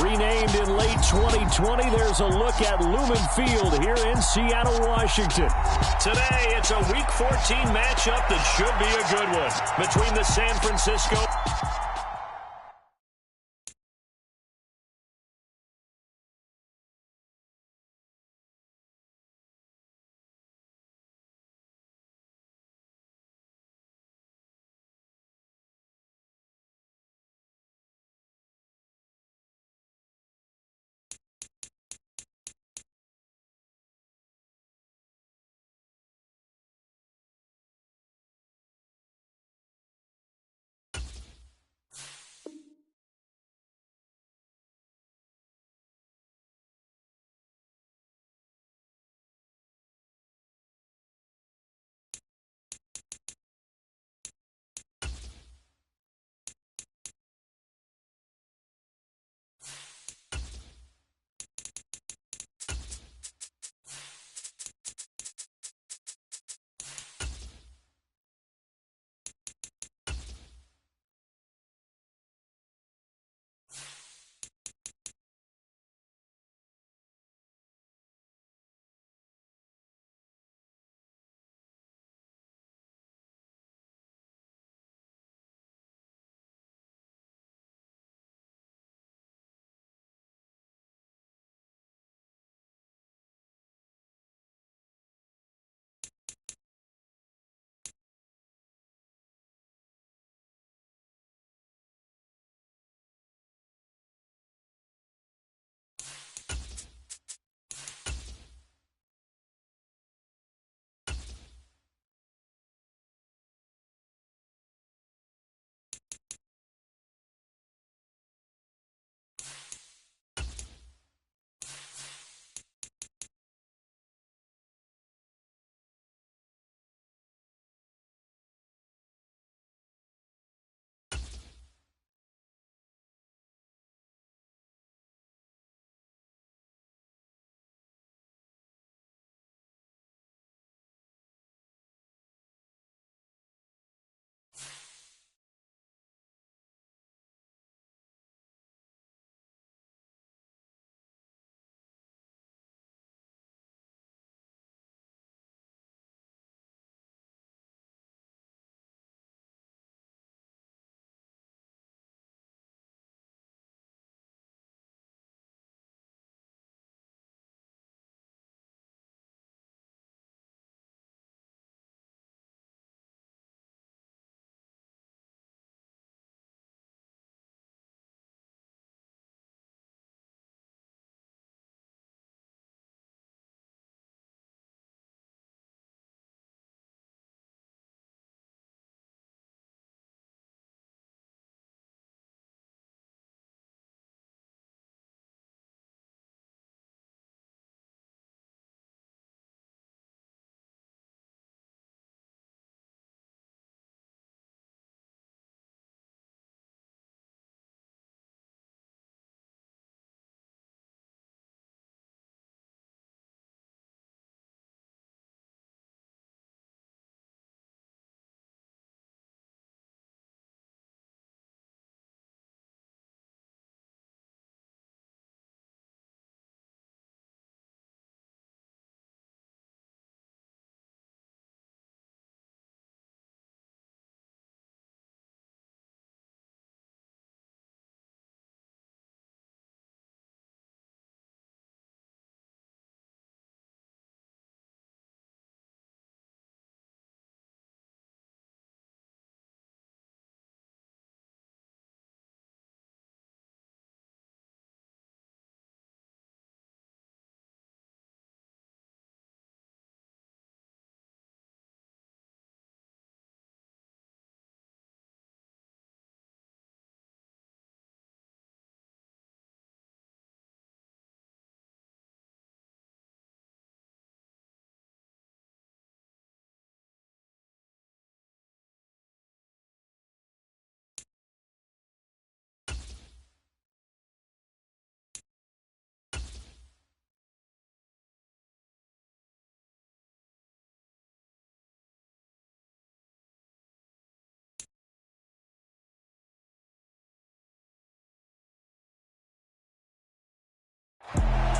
Renamed in late 2020, there's a look at Lumen Field here in Seattle, Washington. Today, it's a Week 14 matchup that should be a good one between the San Francisco...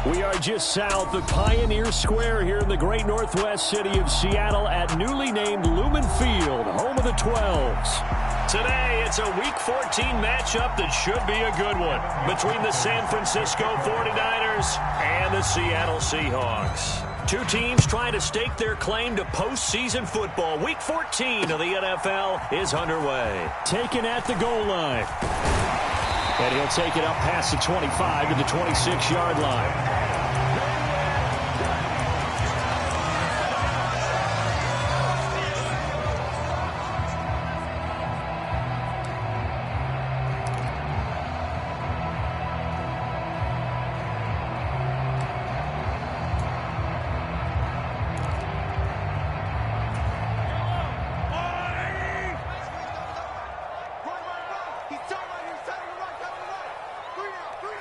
We are just south of Pioneer Square here in the great northwest city of Seattle at newly named Lumen Field, home of the 12s. Today, it's a Week 14 matchup that should be a good one between the San Francisco 49ers and the Seattle Seahawks. Two teams trying to stake their claim to postseason football. Week 14 of the NFL is underway. Taken at the goal line. And he'll take it up past the 25 to the 26-yard line.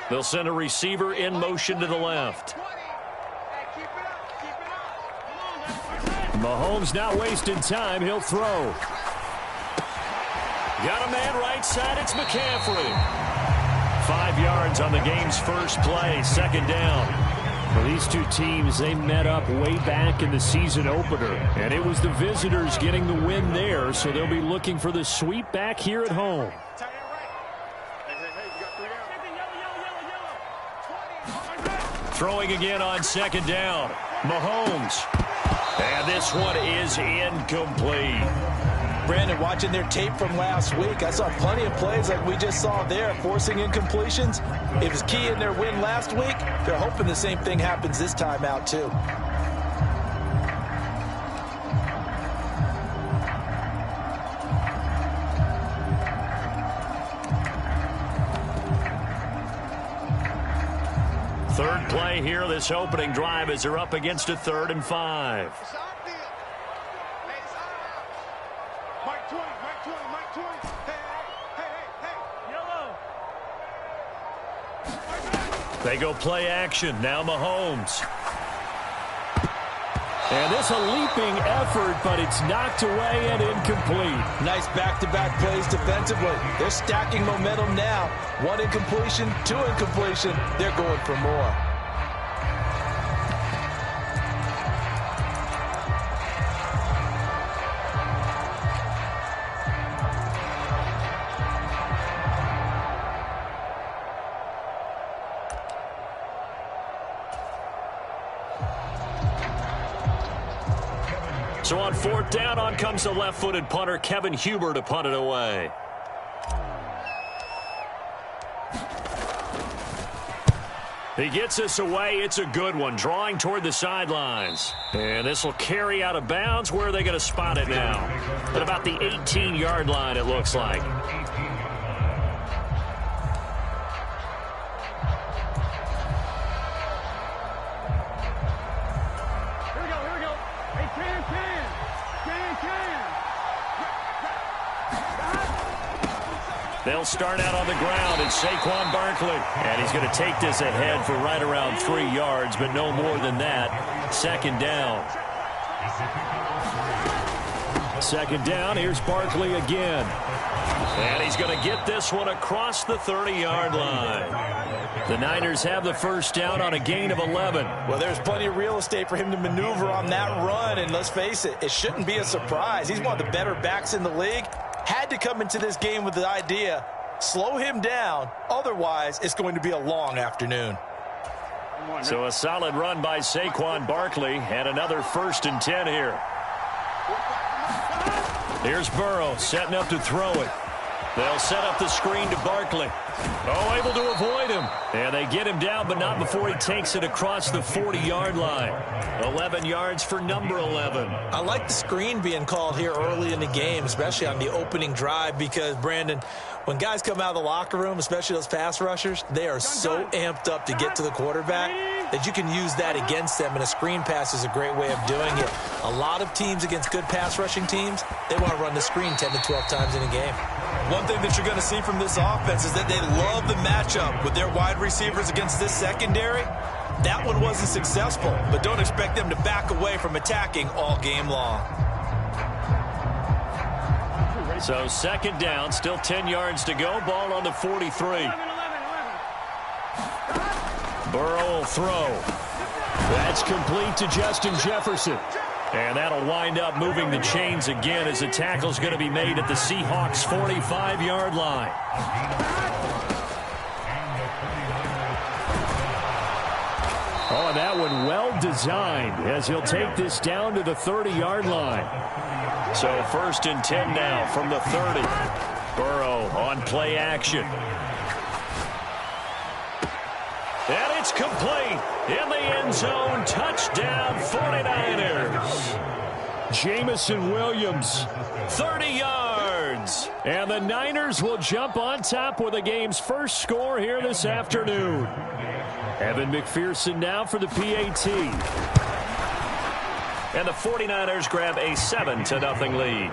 They'll send a receiver in motion to the left. Mahomes not wasting time. He'll throw. Got a man right side. It's McCaffrey. 5 yards on the game's first play. Second down. Well, these two teams, they met up way back in the season opener. And it was the visitors getting the win there. So they'll be looking for the sweep back here at home. Throwing again on second down. Mahomes. And this one is incomplete. Brandon, watching their tape from last week, I saw plenty of plays like we just saw there, forcing incompletions. It was key in their win last week. They're hoping the same thing happens this time out, too. Third play here, this opening drive, as they're up against a 3rd and 5. They go play action. Now Mahomes. And this a leaping effort, but it's knocked away and incomplete. Nice back-to-back plays defensively. They're stacking momentum now. 1 incompletion, 2 incompletion. They're going for more. So on 4th down, on comes the left-footed punter, Kevin Huber, to punt it away. He gets this away. It's a good one, drawing toward the sidelines. And this will carry out of bounds. Where are they going to spot it now? At about the 18-yard line, it looks like. They'll start out on the ground. It's Saquon Barkley. And he's going to take this ahead for right around 3 yards, but no more than that. Second down. Second down. Here's Barkley again. And he's going to get this one across the 30-yard line. The Niners have the first down on a gain of 11. Well, there's plenty of real estate for him to maneuver on that run. And let's face it, it shouldn't be a surprise. He's one of the better backs in the league. Had to come into this game with the idea, slow him down. Otherwise, it's going to be a long afternoon. So a solid run by Saquon Barkley, and another 1st and 10 here. Here's Burrow setting up to throw it. They'll set up the screen to Barkley. Oh, able to avoid him. And they get him down, but not before he takes it across the 40-yard line. 11 yards for number 11. I like the screen being called here early in the game, especially on the opening drive, because, Brandon, when guys come out of the locker room, especially those pass rushers, they are so amped up to get to the quarterback that you can use that against them, and a screen pass is a great way of doing it. A lot of teams against good pass rushing teams, they want to run the screen 10 to 12 times in a game. One thing that you're going to see from this offense is that they love the matchup with their wide receivers against this secondary. That one wasn't successful, but don't expect them to back away from attacking all game long. So second down, still 10 yards to go. Ball on the 43. Burrow will throw. That's complete to Justin Jefferson. And that'll wind up moving the chains again as the tackle's going to be made at the Seahawks' 45-yard line. Oh, and that one well designed as he'll take this down to the 30-yard line. So 1st and 10 now from the 30. Burrow on play action. And it's complete in the end zone. Touchdown 49ers. Jamison Williams, 30 yards. And the Niners will jump on top with the game's first score here this afternoon. Evan McPherson now for the PAT. And the 49ers grab a 7-0 lead.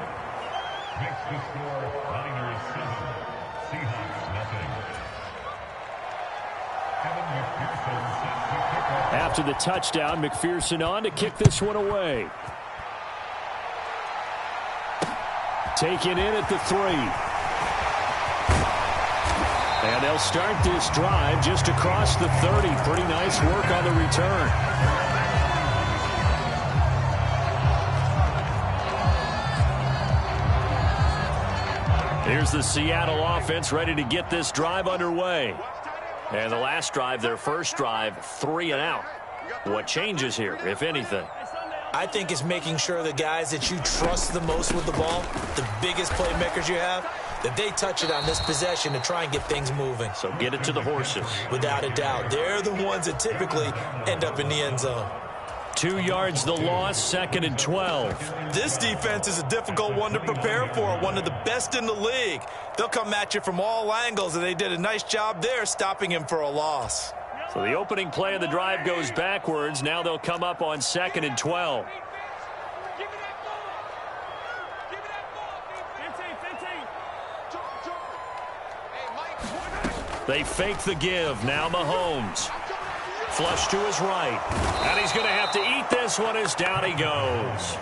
After the touchdown, McPherson on to kick this one away. Taken in at the 3. And they'll start this drive just across the 30. Pretty nice work on the return. Here's the Seattle offense ready to get this drive underway. And the last drive, their first drive, 3 and out. What changes here, if anything? I think it's making sure the guys that you trust the most with the ball, the biggest playmakers you have, that they touch it on this possession to try and get things moving. So get it to the horses. Without a doubt. They're the ones that typically end up in the end zone. 2 yards the loss, 2nd and 12. This defense is a difficult one to prepare for, one of the best in the league. They'll come at you from all angles, and they did a nice job there stopping him for a loss. So the opening play of the drive goes backwards. Now they'll come up on 2nd and 12. They fake the give. Now Mahomes. Flush to his right. And he's going to have to eat this one as down he goes.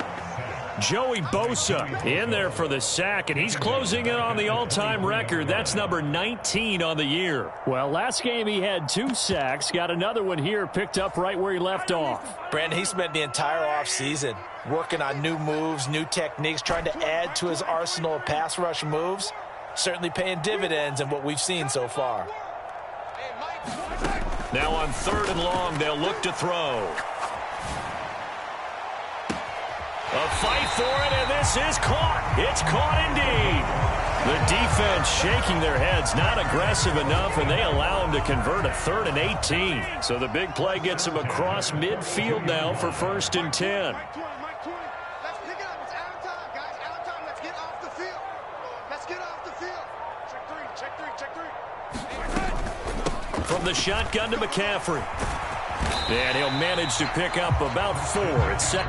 Joey Bosa in there for the sack, and he's closing in on the all-time record. That's number 19 on the year. Well, last game he had 2 sacks. Got another one here picked up right where he left off. Brandon, he spent the entire offseason working on new moves, new techniques, trying to add to his arsenal of pass rush moves. Certainly paying dividends in what we've seen so far. Now on 3rd and long, they'll look to throw. A fight for it, and this is caught. It's caught indeed. The defense shaking their heads, not aggressive enough, and they allow him to convert a 3rd and 18. So the big play gets him across midfield now for 1st and 10. From the shotgun to McCaffrey. And he'll manage to pick up about 4. It's set.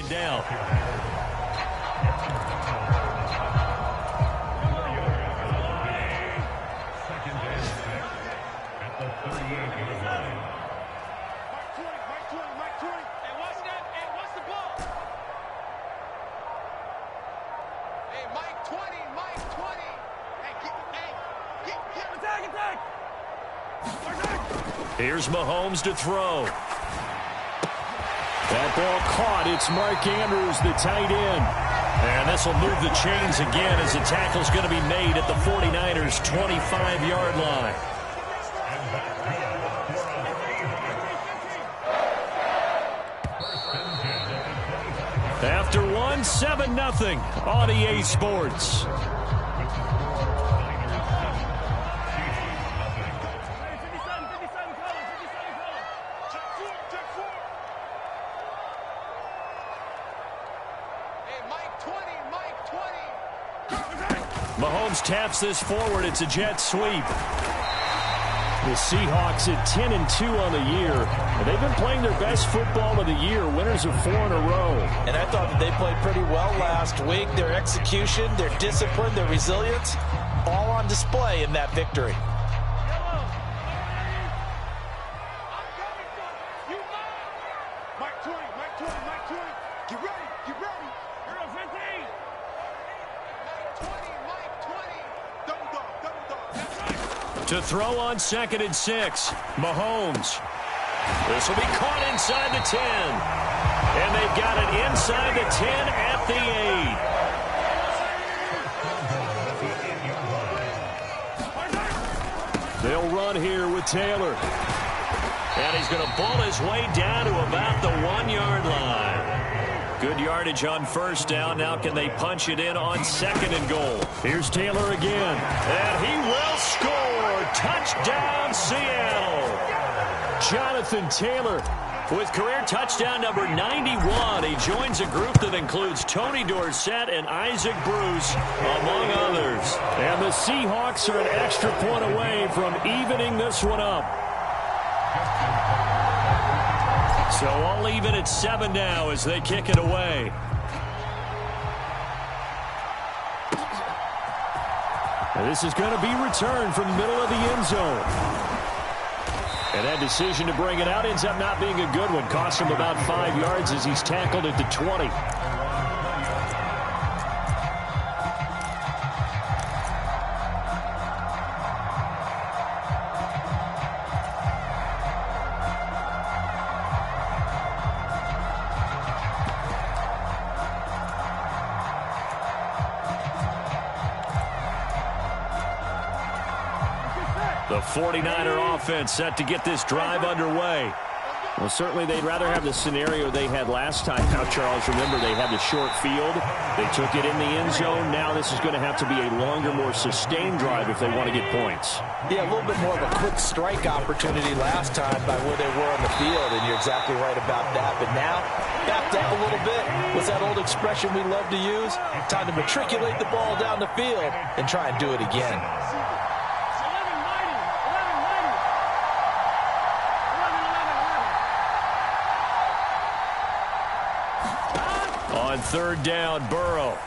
Down. Here's Mahomes to throw. That ball caught. It's Mark Andrews, the tight end. And this will move the chains again as the tackle's going to be made at the 49ers' 25-yard line. After one, 7-0 on EA Sports. Mahomes taps this forward. It's a jet sweep. The Seahawks at 10-2 on the year. And they've been playing their best football of the year, winners of 4 in a row. And I thought that they played pretty well last week. Their execution, their discipline, their resilience, all on display in that victory. To throw on 2nd and 6. Mahomes. This will be caught inside the 10. And they've got it inside the 10 at the 8. They'll run here with Taylor. And he's going to ball his way down to about the 1-yard line. Good yardage on 1st down. Now can they punch it in on 2nd and goal? Here's Taylor again. And he will score. Touchdown, Seattle. Jonathan Taylor with career touchdown number 91. He joins a group that includes Tony Dorsett and Isaac Bruce, among others. And the Seahawks are an extra point away from evening this one up. So I'll leave it at 7 now as they kick it away. And this is going to be returned from the middle of the end zone. And that decision to bring it out ends up not being a good one. Cost him about 5 yards as he's tackled at the 20. The 49er offense set to get this drive underway. Well, certainly they'd rather have the scenario they had last time. Now, Charles, remember, they had the short field. They took it in the end zone. Now this is going to have to be a longer, more sustained drive if they want to get points. Yeah, a little bit more of a quick strike opportunity last time by where they were on the field, and you're exactly right about that. But now, backed up a little bit. What's that old expression we love to use? Time to matriculate the ball down the field and try and do it again. On 3rd down, Burrow.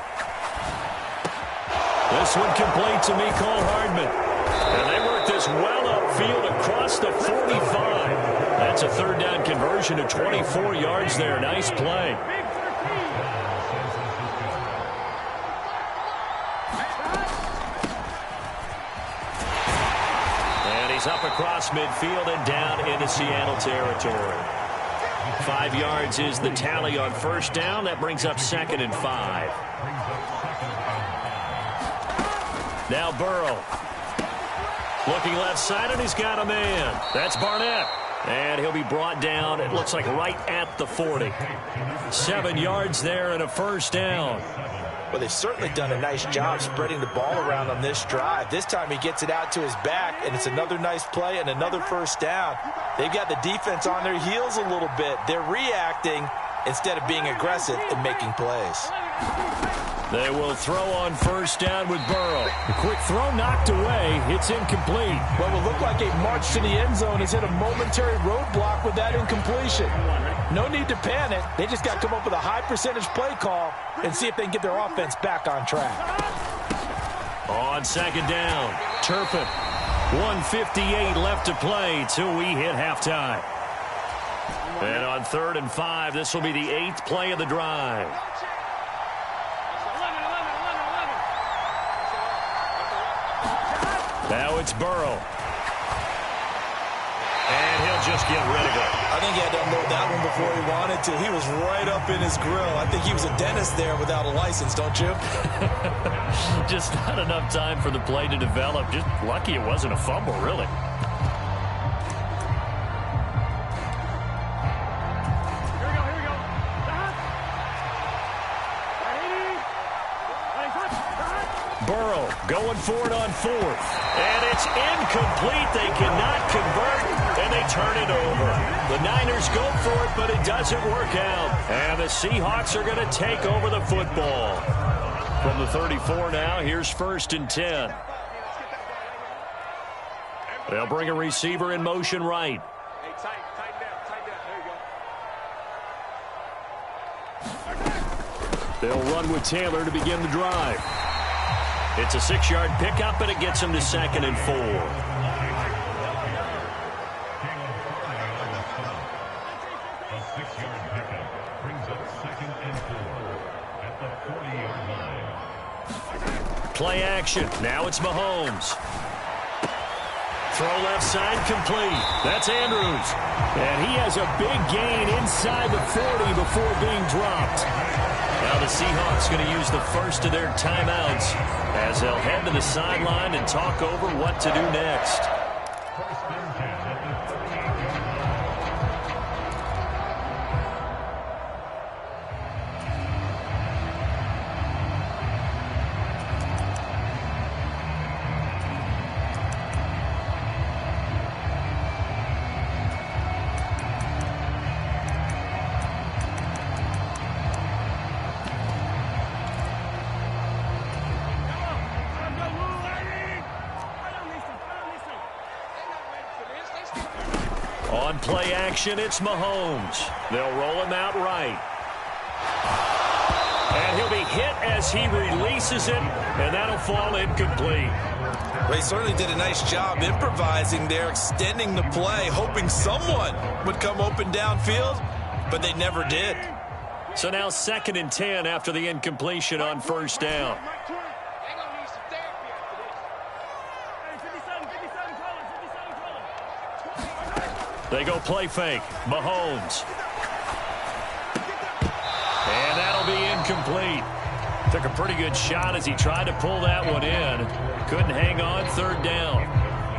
This one complete to Mecole Hardman. And they work this well upfield across the 45. That's a 3rd down conversion of 24 yards there. Nice play. And he's up across midfield and down into Seattle territory. 5 yards is the tally on 1st down. That brings up 2nd and 5. Now Burrow. Looking left side, and he's got a man. That's Barnett. And he'll be brought down, it looks like right at the 40. 7 yards there and a 1st down. Well, they've certainly done a nice job spreading the ball around on this drive. This time he gets it out to his back, and it's another nice play and another 1st down. They've got the defense on their heels a little bit. They're reacting instead of being aggressive and making plays. They will throw on 1st down with Burrow. The quick throw knocked away. It's incomplete. What will look like a march to the end zone is hit a momentary roadblock with that incompletion. No need to panic. They just got to come up with a high percentage play call and see if they can get their offense back on track. On 2nd down, Turpin. 1:58 left to play till we hit halftime. And on 3rd and 5, this will be the 8th play of the drive. Now it's Burrow. And he'll just get rid of it. I think he had to unload that one before he wanted to. He was right up in his grill. I think he was a dentist there without a license, don't you? Just not enough time for the play to develop. Just lucky it wasn't a fumble, really. Burrow going for it on 4th. And it's incomplete. They cannot convert, and they turn it over. The Niners go for it, but it doesn't work out. And the Seahawks are going to take over the football. From the 34 now, here's 1st and 10. They'll bring a receiver in motion right. Hey, tighten down. There you go. They'll run with Taylor to begin the drive. It's a 6-yard pickup, and it gets him to 2nd and 4. A 6-yard pickup brings up 2nd and 4 at the 40-yard line. Play action. Now it's Mahomes. Throw left side complete. That's Andrews. And he has a big gain inside the 40 before being dropped. Now the Seahawks going to use the first of their timeouts as they'll head to the sideline and talk over what to do next. First and 10 at the 38-yard line. On play action, it's Mahomes. They'll roll him out right. And he'll be hit as he releases it, and that'll fall incomplete. They certainly did a nice job improvising there, extending the play, hoping someone would come open downfield, but they never did. So now 2nd and 10 after the incompletion on first down. They go play fake. Mahomes. And that'll be incomplete. Took a pretty good shot as he tried to pull that one in. Couldn't hang on 3rd down.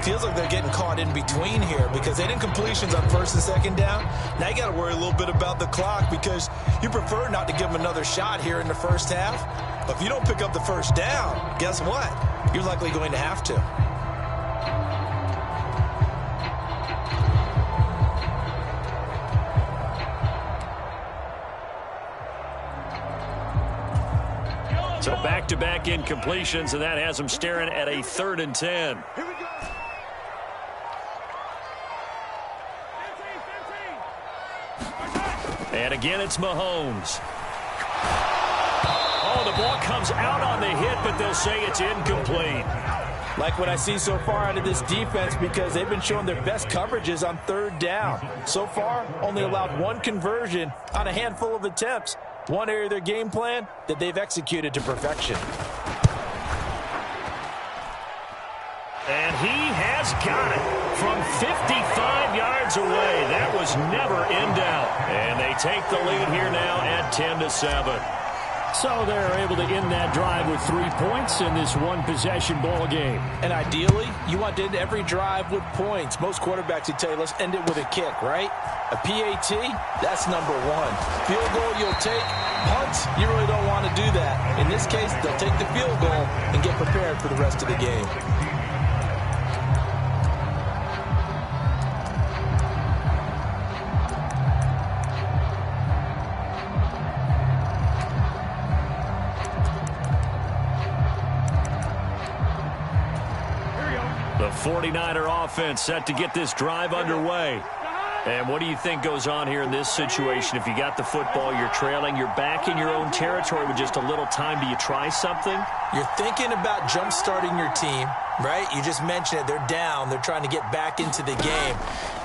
Feels like they're getting caught in between here because they did completions on 1st and 2nd down. Now you got to worry a little bit about the clock because you prefer not to give them another shot here in the first half. But if you don't pick up the first down, guess what? You're likely going to have to. So back-to-back incompletions, and that has him staring at a 3rd and 10. Here we go. 15. And again, it's Mahomes. Oh, the ball comes out on the hit, but they'll say it's incomplete. Like what I see so far out of this defense because they've been showing their best coverages on 3rd down. So far, only allowed 1 conversion on a handful of attempts. One area of their game plan that they've executed to perfection. And he has got it from 55 yards away. That was never in doubt. And they take the lead here now at 10-7. So they're able to end that drive with 3 points in this one-possession ball game. And ideally, you want to end every drive with points. Most quarterbacks would tell you, let's end it with a kick, right? A PAT, that's number 1. Field goal you'll take. Punts, you really don't want to do that. In this case, they'll take the field goal and get prepared for the rest of the game. The 49er offense set to get this drive underway. And what do you think goes on here in this situation? If you got the football, you're trailing, you're back in your own territory with just a little time. Do you try something? You're thinking about jump-starting your team, right? You just mentioned it. They're down. They're trying to get back into the game.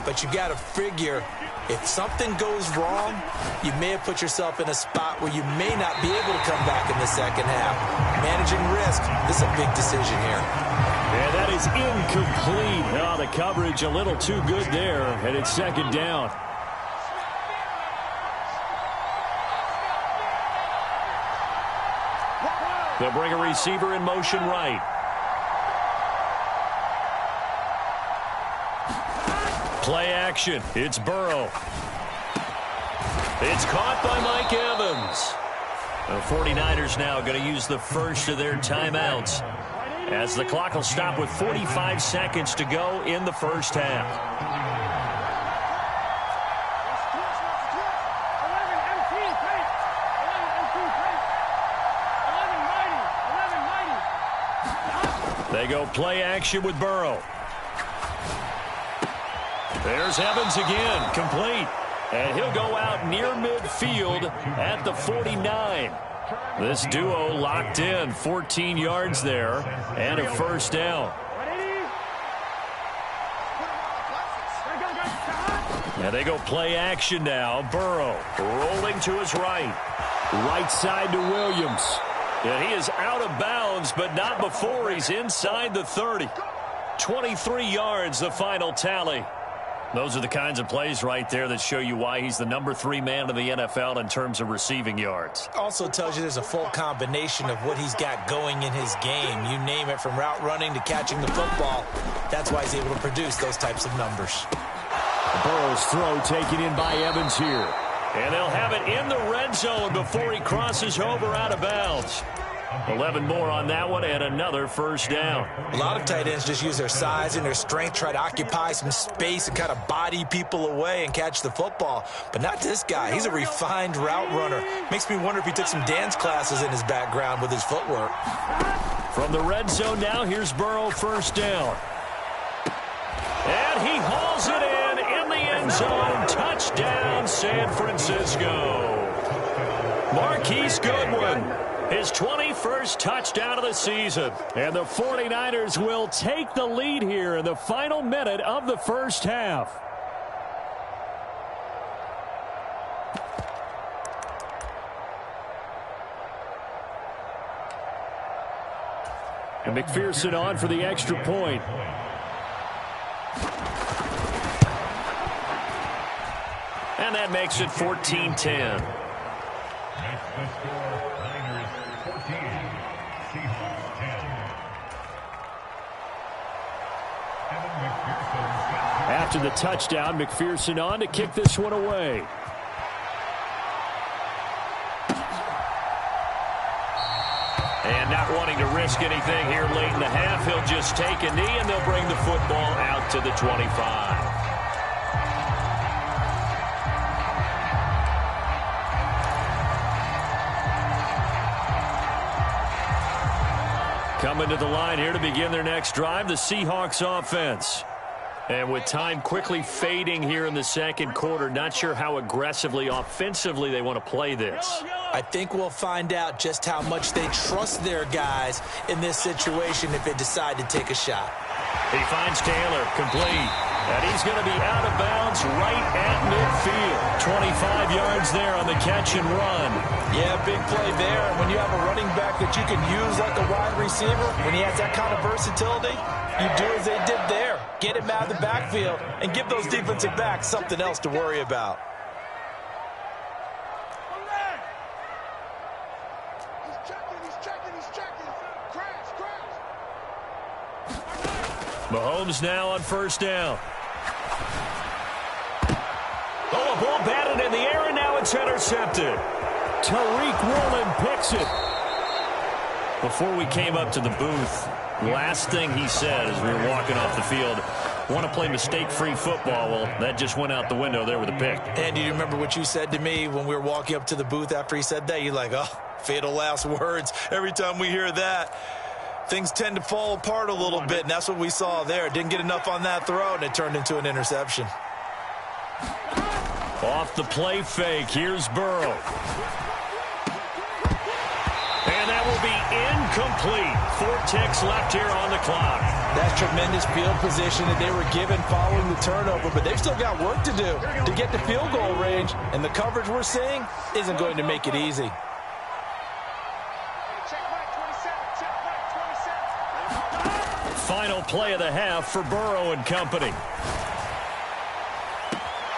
But you got to figure if something goes wrong, you may have put yourself in a spot where you may not be able to come back in the second half. Managing risk, this is a big decision here. And that is incomplete. Oh, the coverage a little too good there, and it's 2nd down. They'll bring a receiver in motion right. Play action. It's Burrow. It's caught by Mike Evans. The 49ers now going to use the first of their timeouts, as the clock will stop with 45 seconds to go in the first half. They go play action with Burrow. There's Evans again, complete. And he'll go out near midfield at the 49. This duo locked in, 14 yards there, and a first down. And they go play action now. Burrow rolling to his right. Right side to Williams. And he is out of bounds, but not before he's inside the 30. 23 yards, the final tally. Those are the kinds of plays right there that show you why he's the number 3 man in the NFL in terms of receiving yards. Also tells you there's a full combination of what he's got going in his game. You name it, from route running to catching the football. That's why he's able to produce those types of numbers. Burrow's throw taken in by Evans here. And they'll have it in the red zone before he crosses over out of bounds. 11 more on that one and another first down. A lot of tight ends just use their size and their strength, try to occupy some space and kind of body people away and catch the football. But not this guy. He's a refined route runner. Makes me wonder if he took some dance classes in his background with his footwork. From the red zone now, here's Burrow, first down. And he hauls it in the end zone. Touchdown, San Francisco. Marquise Goodwin, his 21st touchdown of the season. And the 49ers will take the lead here in the final minute of the first half. And McPherson on for the extra point. And that makes it 14-10. That's the score. Niners 14, Seahawks 10. After the touchdown, McPherson on to kick this one away. And not wanting to risk anything here late in the half, he'll just take a knee and they'll bring the football out to the 25. Coming to the line here to begin their next drive, the Seahawks offense. And with time quickly fading here in the second quarter, not sure how aggressively, offensively they want to play this. I think we'll find out just how much they trust their guys in this situation if they decide to take a shot. He finds Taylor, complete. And he's going to be out of bounds right at midfield. 25 yards there on the catch and run. Yeah, big play there. And when you have a running back that you can use like a wide receiver, when he has that kind of versatility, you do as they did there. Get him out of the backfield and give those defensive backs something else to worry about. Mahomes now on first down. Oh, a ball batted in the air, and now it's intercepted. Tariq Woolen picks it. Before we came up to the booth, last thing he said as we were walking off the field, want to play mistake-free football. Well, that just went out the window there with a pick. And do you remember what you said to me when we were walking up to the booth after he said that? You're like, oh, fatal last words. Every time we hear that, things tend to fall apart a little bit, and that's what we saw there. Didn't get enough on that throw, and it turned into an interception. Off the play fake, here's Burrow. And that will be incomplete. 4 ticks left here on the clock. That's tremendous field position that they were given following the turnover, but they've still got work to do to get to field goal range, and the coverage we're seeing isn't going to make it easy. Final play of the half for Burrow and company.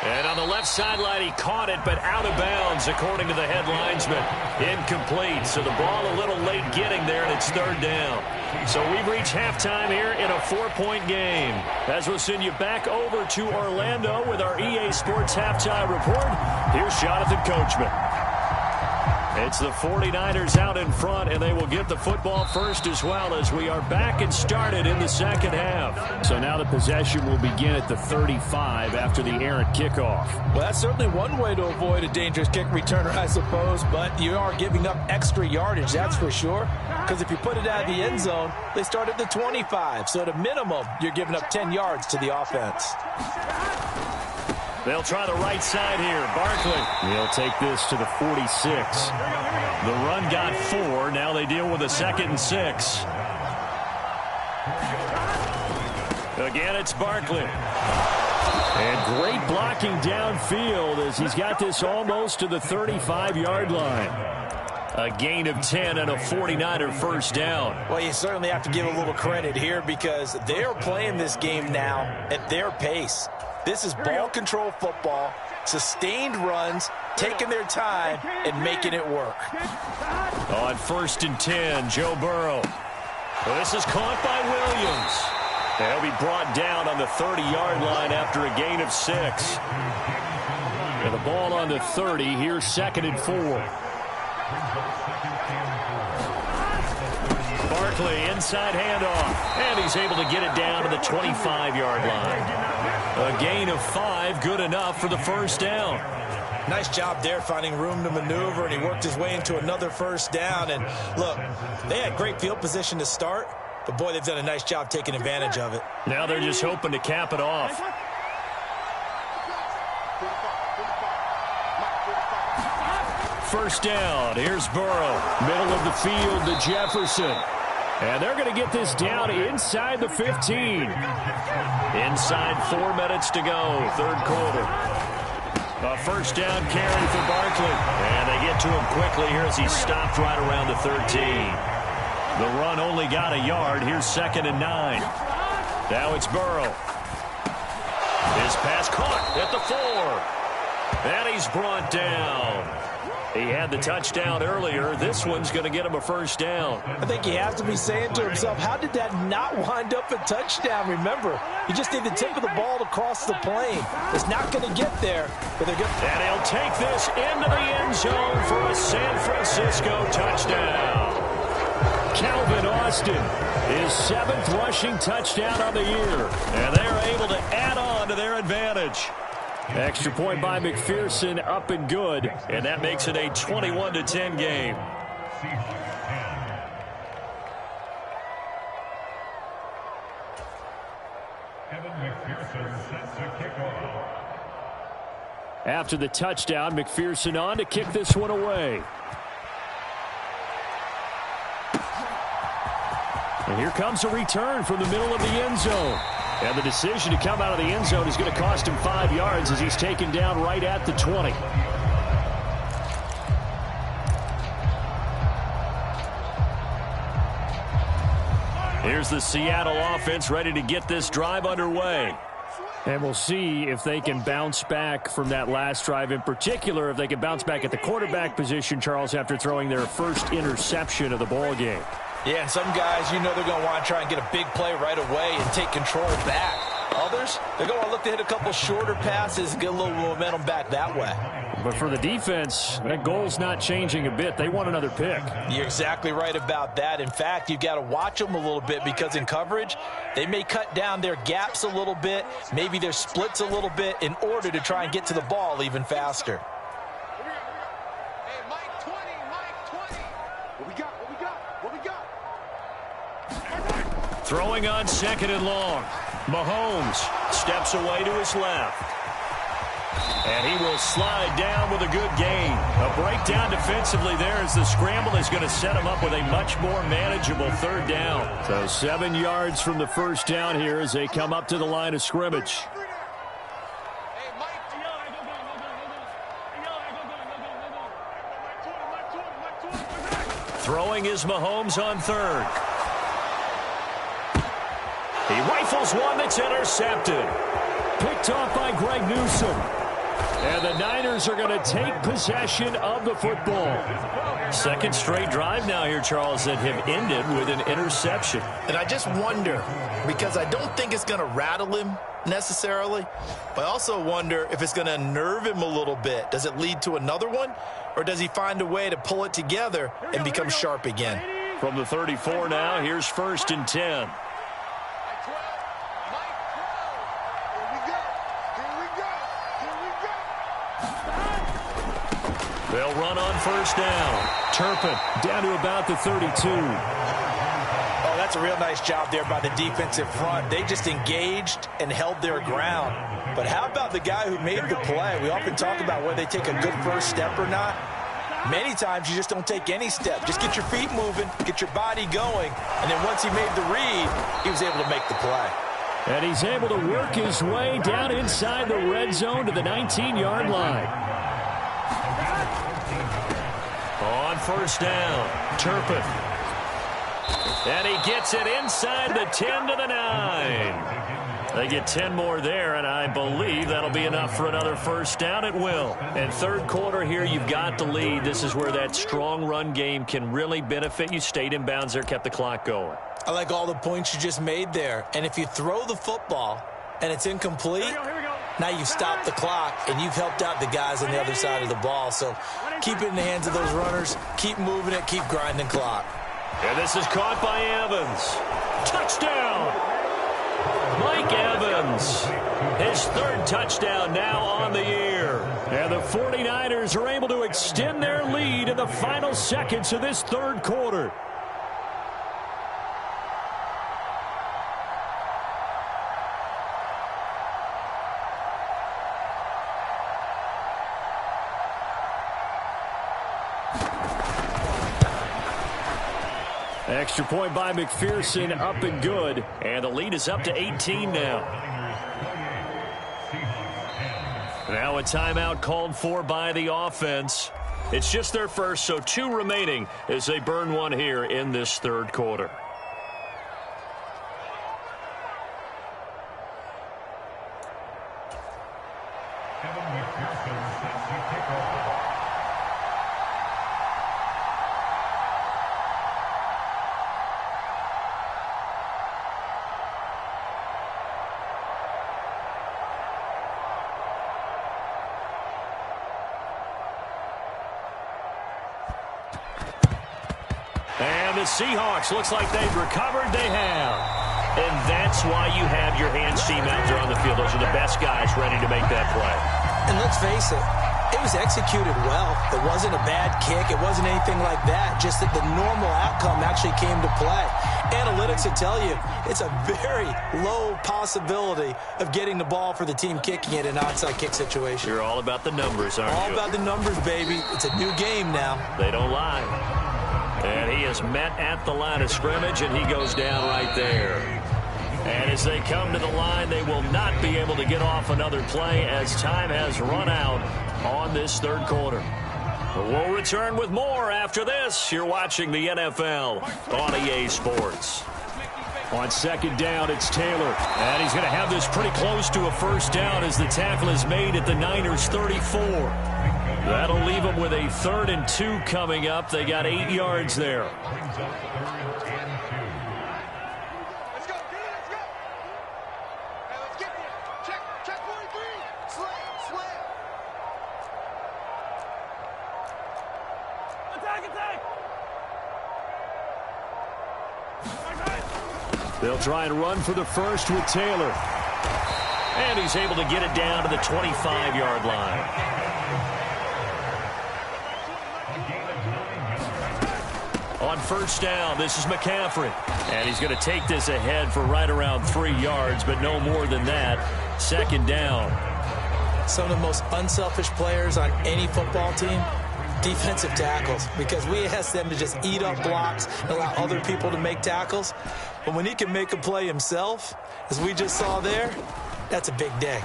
And on the left sideline, he caught it, but out of bounds, according to the head linesman. Incomplete, so the ball a little late getting there, and it's third down. So we've reached halftime here in a 4-point game. As we'll send you back over to Orlando with our EA Sports Halftime Report, here's Jonathan Coachman. It's the 49ers out in front, and they will get the football first as well as we are back and started in the second half. So now the possession will begin at the 35 after the errant kickoff. Well, that's certainly one way to avoid a dangerous kick returner, I suppose, but you are giving up extra yardage, that's for sure, because if you put it out of the end zone, they start at the 25. So at a minimum, you're giving up 10 yards to the offense. They'll try the right side here. Barkley. He'll take this to the 46. The run got 4. Now they deal with a 2nd and 6. Again, it's Barkley. And great blocking downfield as he's got this almost to the 35-yard line. A gain of 10 and a 49er first down. Well, you certainly have to give a little credit here because they are playing this game now at their pace. This is ball control football, sustained runs, taking their time, and making it work. On 1st and 10, Joe Burrow. This is caught by Williams. He'll be brought down on the 30-yard line after a gain of 6. And the ball on the 30. Here's 2nd and 4. Barkley, inside handoff. And he's able to get it down to the 25-yard line. A gain of 5, good enough for the first down. Nice job there finding room to maneuver, and he worked his way into another first down. And look, they had great field position to start, but boy, they've done a nice job taking advantage of it. Now they're just hoping to cap it off. First down. Here's Burrow. Middle of the field to Jefferson. And they're going to get this down inside the 15. Inside 4 minutes to go, third quarter. A first down carry for Barkley. And they get to him quickly here as he stopped right around the 13. The run only got a yard. Here's 2nd and 9. Now it's Burrow. His pass caught at the 4. And he's brought down. He had the touchdown earlier. This one's going to get him a first down. I think he has to be saying to himself, how did that not wind up a touchdown? Remember, you just need the tip of the ball to cross the plane. It's not going to get there, but they're good. And he'll take this into the end zone for a San Francisco touchdown. Calvin Austin, his 7th rushing touchdown of the year. And they're able to add on to their advantage. Extra point by McPherson, up and good, and that makes it a 21-10 game. After the touchdown, McPherson on to kick this one away. And here comes a return from the middle of the end zone. And the decision to come out of the end zone is going to cost him 5 yards as he's taken down right at the 20. Here's the Seattle offense ready to get this drive underway. And we'll see if they can bounce back from that last drive. In particular, if they can bounce back at the quarterback position, Charles, after throwing their first interception of the ball game. Yeah, and some guys, you know they're going to want to try and get a big play right away and take control back. Others, they're going to look to hit a couple shorter passes and get a little momentum back that way. But for the defense, that goal's not changing a bit. They want another pick. You're exactly right about that. In fact, you've got to watch them a little bit because in coverage, they may cut down their gaps a little bit, maybe their splits a little bit in order to try and get to the ball even faster. Throwing on 2nd and long. Mahomes steps away to his left. And he will slide down with a good gain. A breakdown defensively there as the scramble is going to set him up with a much more manageable third down. So 7 yards from the first down here as they come up to the line of scrimmage. Throwing is Mahomes on 3rd. He rifles one that's intercepted. Picked off by Greg Newsome. And the Niners are going to take possession of the football. 2nd straight drive now here, Charles, that have ended with an interception. And I just wonder, because I don't think it's going to rattle him necessarily, but I also wonder if it's going to unnerve him a little bit. Does it lead to another one? Or does he find a way to pull it together and become sharp again? From the 34 now, here's 1st and 10. They'll run on 1st down. Turpin down to about the 32. Oh, that's a real nice job there by the defensive front. They just engaged and held their ground. But how about the guy who made the play? We often talk about whether they take a good first step or not. Many times you just don't take any step. Just get your feet moving, get your body going, and then once he made the read, he was able to make the play. And he's able to work his way down inside the red zone to the 19-yard line. On first down, Turpin. And he gets it inside the 10 to the 9. They get 10 more there, and I believe that'll be enough for another first down. It will. And third quarter here, you've got the lead. This is where that strong run game can really benefit you. Stayed in bounds there, kept the clock going. I like all the points you just made there. And if you throw the football and it's incomplete, now you've stopped the clock and you've helped out the guys on the other side of the ball. So keep it in the hands of those runners. Keep moving it. Keep grinding clock. And this is caught by Evans. Touchdown! Mike Evans, his third touchdown now on the year. And the 49ers are able to extend their lead in the final seconds of this third quarter. Extra point by McPherson, up and good. And the lead is up to 18 now. Now a timeout called for by the offense. It's just their first, so 2 remaining as they burn one here in this third quarter. And the Seahawks, looks like they've recovered. They have. And that's why you have your hands team out there on the field. Those are the best guys ready to make that play. And let's face it, it was executed well. It wasn't a bad kick. It wasn't anything like that. Just that the normal outcome actually came to play. Analytics will tell you it's a very low possibility of getting the ball for the team kicking it in an onside kick situation. You're all about the numbers, aren't you? All about the numbers, baby. It's a new game now. They don't lie. And he is met at the line of scrimmage, and he goes down right there. And as they come to the line, they will not be able to get off another play as time has run out on this third quarter. We'll return with more after this. You're watching the NFL on EA Sports. On second down, it's Taylor. And he's going to have this pretty close to a first down as the tackle is made at the Niners' 34. That'll leave them with a 3rd and 2 coming up. They got 8 yards there. They'll try and run for the first with Taylor. And he's able to get it down to the 25-yard line. On first down, this is McCaffrey. And he's going to take this ahead for right around 3 yards, but no more than that. Second down. Some of the most unselfish players on any football team, defensive tackles, because we ask them to just eat up blocks and allow other people to make tackles. But when he can make a play himself, as we just saw there, that's a big day.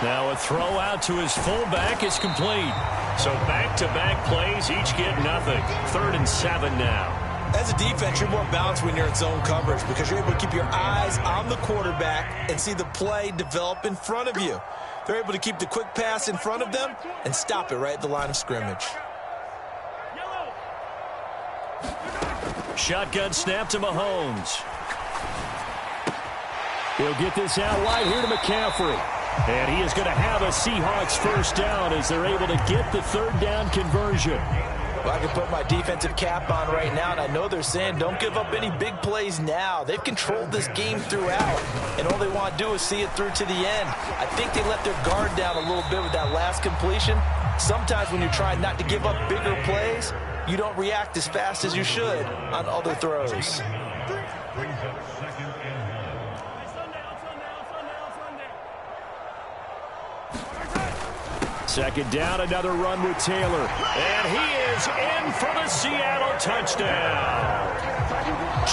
Now a throw out to his fullback is complete. So back-to-back plays, each get nothing. 3rd and 7 now. As a defense, you're more balanced when you're in zone coverage because you're able to keep your eyes on the quarterback and see the play develop in front of you. They're able to keep the quick pass in front of them and stop it right at the line of scrimmage. Shotgun snap to Mahomes. He'll get this out wide here to McCaffrey. And he is going to have a Seahawks first down as they're able to get the 3rd down conversion. Well, I can put my defensive cap on right now, and I know they're saying don't give up any big plays now. They've controlled this game throughout, and all they want to do is see it through to the end. I think they let their guard down a little bit with that last completion. Sometimes when you're trying not to give up bigger plays, you don't react as fast as you should on other throws. Brings up second and 1. Second down, another run with Taylor. And he is in for the Seattle touchdown.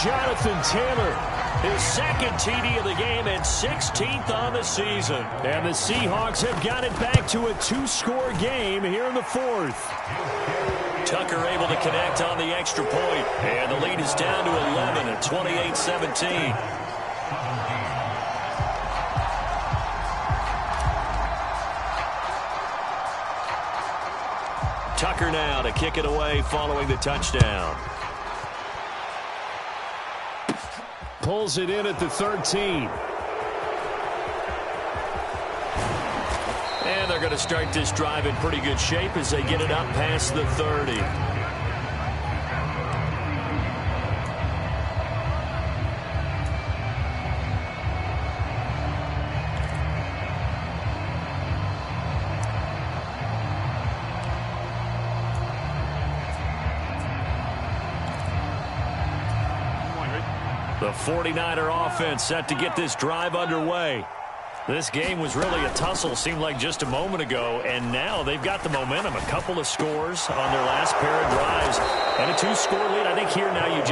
Jonathan Taylor, his second TD of the game and 16th on the season. And the Seahawks have got it back to a 2-score game here in the fourth. Tucker able to connect on the extra point. And the lead is down to 11 at 28-17. Tucker now to kick it away following the touchdown. Pulls it in at the 13. And they're going to start this drive in pretty good shape as they get it up past the 30. The 49er offense set to get this drive underway. This game was really a tussle, seemed like just a moment ago, and now they've got the momentum. A couple of scores on their last pair of drives, and a 2-score lead. I think here now you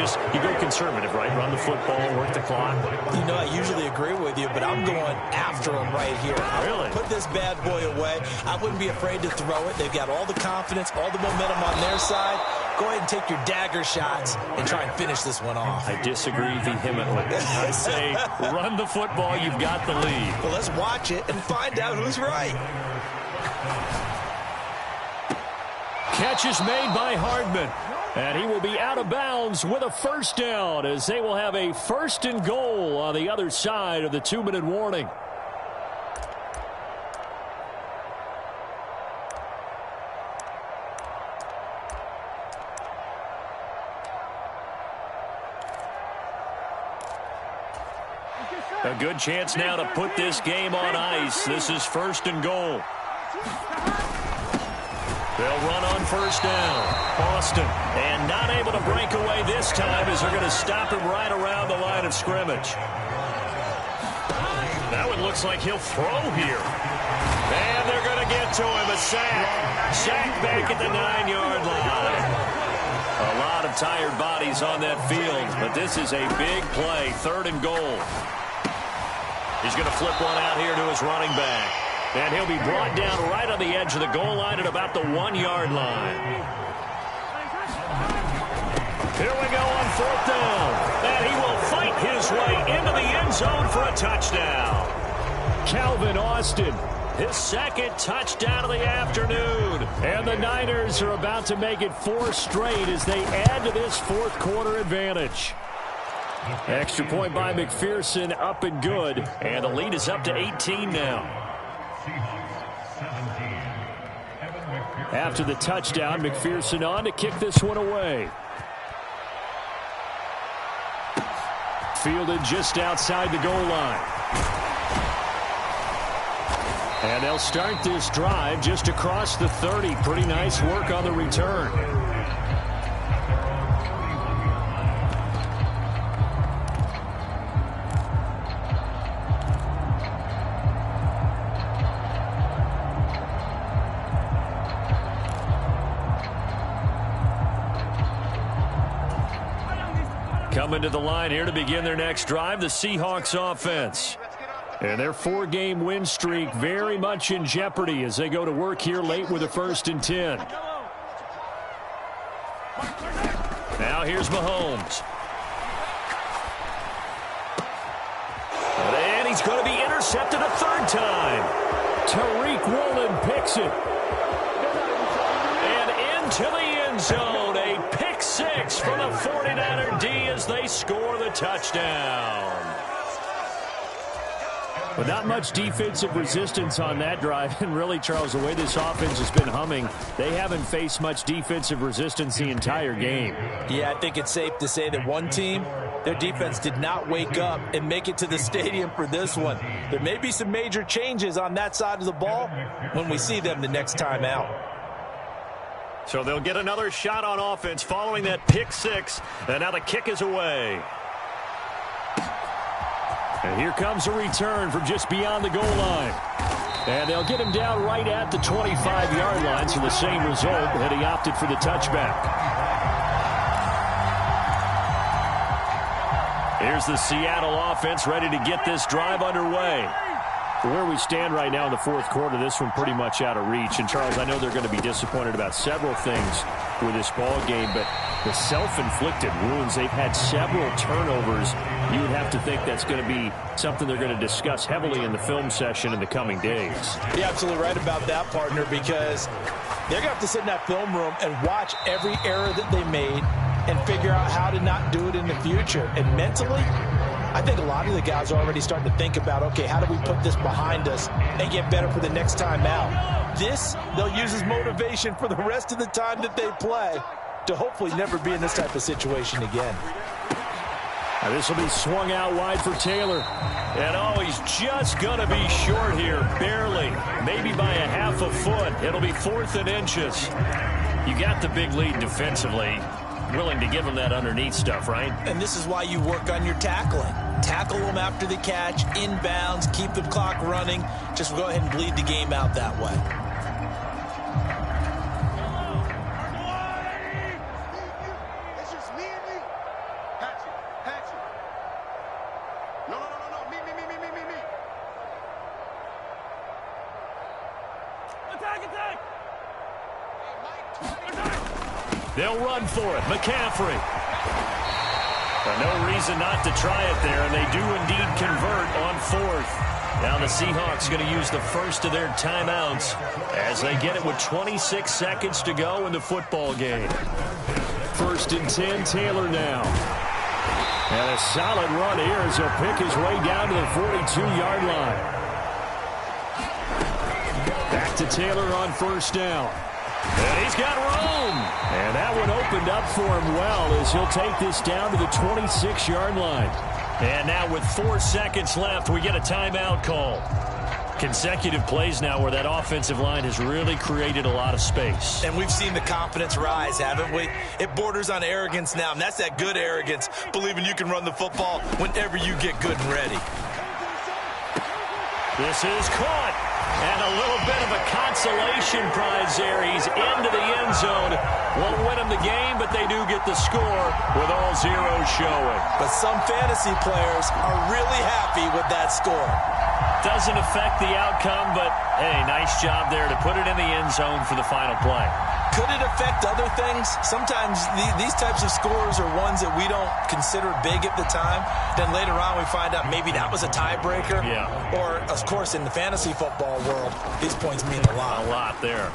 go conservative, right? Run the football, work the clock. You know, I usually agree with you, but I'm going after them right here. Really? Put this bad boy away. I wouldn't be afraid to throw it. They've got all the confidence, all the momentum on their side. Go ahead and take your dagger shots and try and finish this one off. I disagree vehemently. I say run the football, you've got the lead. Well, let's watch it and find out who's right. Catch is made by Hardman. And he will be out of bounds with a first down as they will have a 1st and goal on the other side of the 2-minute warning. A good chance now to put this game on ice. This is 1st and goal. They'll run on first down. Austin, and not able to break away this time as they're going to stop him right around the line of scrimmage. That one looks like he'll throw here. And they're going to get to him. A sack. Sack back at the 9-yard line. A lot of tired bodies on that field, but this is a big play. 3rd and goal. He's going to flip one out here to his running back. And he'll be brought down right on the edge of the goal line at about the 1-yard line. Here we go on 4th down. And he will fight his way into the end zone for a touchdown. Calvin Austin, his 2nd touchdown of the afternoon. And the Niners are about to make it 4 straight as they add to this 4th quarter advantage. Extra point by McPherson, up and good. And the lead is up to 18 now. After the touchdown, McPherson on to kick this one away. Fielded just outside the goal line. And they'll start this drive just across the 30. Pretty nice work on the return. Coming to the line here to begin their next drive, the Seahawks offense. And their 4-game win streak very much in jeopardy as they go to work here late with a 1st and 10. Now here's Mahomes. And he's going to be intercepted a 3rd time. Tariq Woolen picks it. And into the end zone, a pick 6 from the 49er D as they score the touchdown. But not much defensive resistance on that drive. And really, Charles, the way this offense has been humming, they haven't faced much defensive resistance the entire game. Yeah, I think it's safe to say that one team, their defense did not wake up and make it to the stadium for this one. There may be some major changes on that side of the ball when we see them the next time out. So they'll get another shot on offense following that pick six. And now the kick is away. And here comes a return from just beyond the goal line. And they'll get him down right at the 25-yard line, so the same result, and he opted for the touchback. Here's the Seattle offense ready to get this drive underway. Where we stand right now in the fourth quarter, this one pretty much out of reach. And, Charles, I know they're going to be disappointed about several things with this ball game, but the self-inflicted wounds, they've had several turnovers. You would have to think that's going to be something they're going to discuss heavily in the film session in the coming days. You're absolutely right about that, partner, because they're going to have to sit in that film room and watch every error that they made and figure out how to not do it in the future. And mentally, I think a lot of the guys are already starting to think about, okay, how do we put this behind us and get better for the next time out? This, they'll use as motivation for the rest of the time that they play to hopefully never be in this type of situation again. Now this will be swung out wide for Taylor. And, oh, he's just going to be short here, barely, maybe by a half a foot. It'll be 4th and inches. You got the big lead defensively. Willing to give them that underneath stuff, right? And this is why you work on your tackling. Tackle them after the catch, inbounds, keep the clock running. Just go ahead and bleed the game out that way. It's just me and you. Patch it. No. Me. Attack. They'll run for it. McCaffrey. No reason not to try it there, and they do indeed convert on 4th. Now the Seahawks going to use the first of their timeouts as they get it with 26 seconds to go in the football game. 1st and 10, Taylor now. And a solid run here as he'll pick his way down to the 42-yard line. Back to Taylor on 1st down. And he's got room. And that one opened up for him well as he'll take this down to the 26-yard line. And now with 4 seconds left, we get a timeout call. Consecutive plays now where that offensive line has really created a lot of space. And we've seen the confidence rise, haven't we? It borders on arrogance now, and that's that good arrogance, believing you can run the football whenever you get good and ready. This is caught. And a little bit of a consolation prize there. He's into the end zone. Won't win him the game, but they do get the score with all zeros showing. But some fantasy players are really happy with that score. Doesn't affect the outcome, but, hey, nice job there to put it in the end zone for the final play. Could it affect other things? Sometimes these types of scores are ones that we don't consider big at the time. Then later on we find out maybe that was a tiebreaker. Yeah. Or, of course, in the fantasy football world, these points mean a lot. A lot there.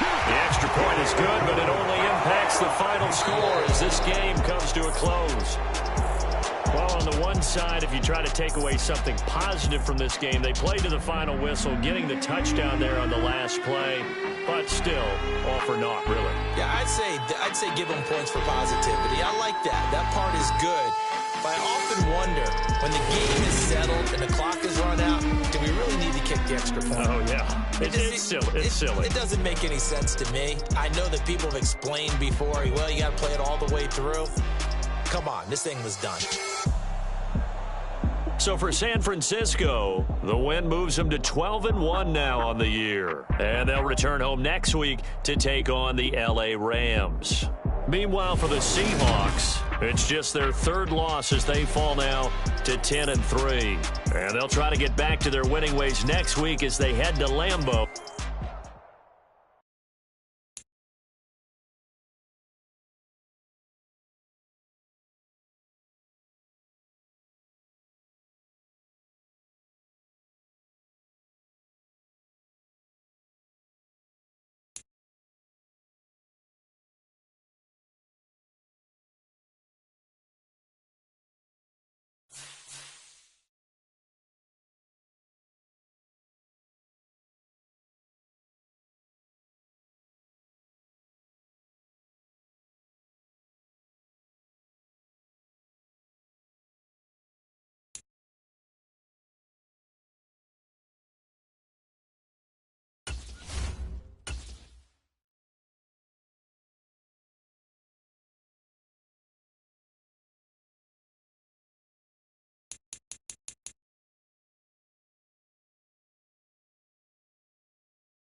The extra point is good, but it only impacts the final score as this game comes to a close. Well, on the one side, if you try to take away something positive from this game, they played to the final whistle, getting the touchdown there on the last play, but still, all for naught, really. Yeah, I'd say give them points for positivity. I like that. That part is good. But I often wonder, when the game is settled and the clock is run out, do we really need to kick the extra point? Oh, yeah. It's silly. It doesn't make any sense to me. I know that people have explained before, well, you got to play it all the way through. Come on, this thing was done. So for San Francisco, the win moves them to 12-1 now on the year. And they'll return home next week to take on the LA Rams. Meanwhile, for the Seahawks, it's just their 3rd loss as they fall now to 10-3. And they'll try to get back to their winning ways next week as they head to Lambeau.